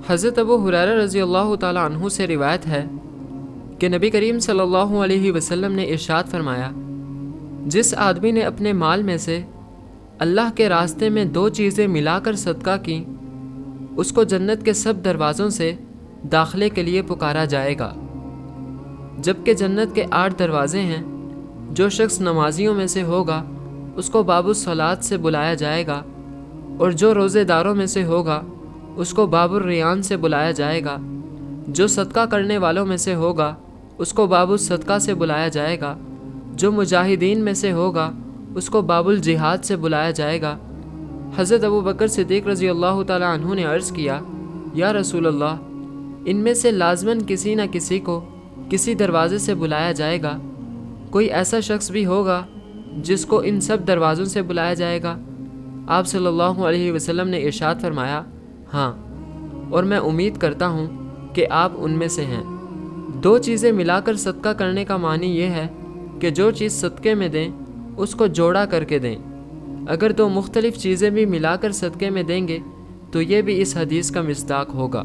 حضرت ابو ہریرہ رضی اللہ تعالیٰ عنہ سے روایت ہے کہ نبی کریم صلی اللہ علیہ وسلم نے ارشاد فرمایا، جس آدمی نے اپنے مال میں سے اللہ کے راستے میں 2 چیزیں ملا کر صدقہ کیں، اس کو جنت کے سب دروازوں سے داخلے کے لیے پکارا جائے گا، جبکہ جنت کے 8 دروازے ہیں۔ جو شخص نمازیوں میں سے ہوگا اس کو باب الصلاۃ سے بلایا جائے گا، اور جو روزے داروں میں سے ہوگا اس کو باب الریان سے بلایا جائے گا، جو صدقہ کرنے والوں میں سے ہوگا اس کو باب الصدقہ سے بلایا جائے گا، جو مجاہدین میں سے ہوگا اس کو باب الجہاد سے بلایا جائے گا۔ حضرت ابو بکر صدیق رضی اللہ تعالیٰ عنہ نے عرض کیا، یا رسول اللہ، ان میں سے لازماً کسی نہ کسی کو کسی دروازے سے بلایا جائے گا، کوئی ایسا شخص بھی ہوگا جس کو ان سب دروازوں سے بلایا جائے گا؟ آپ صلی اللہ علیہ وسلم نے ارشاد فرمایا، ہاں، اور میں امید کرتا ہوں کہ آپ ان میں سے ہیں۔ 2 چیزیں ملا کر صدقہ کرنے کا معنی یہ ہے کہ جو چیز صدقے میں دیں اس کو جوڑا کر کے دیں۔ اگر 2 مختلف چیزیں بھی ملا کر صدقے میں دیں گے تو یہ بھی اس حدیث کا مصداق ہوگا۔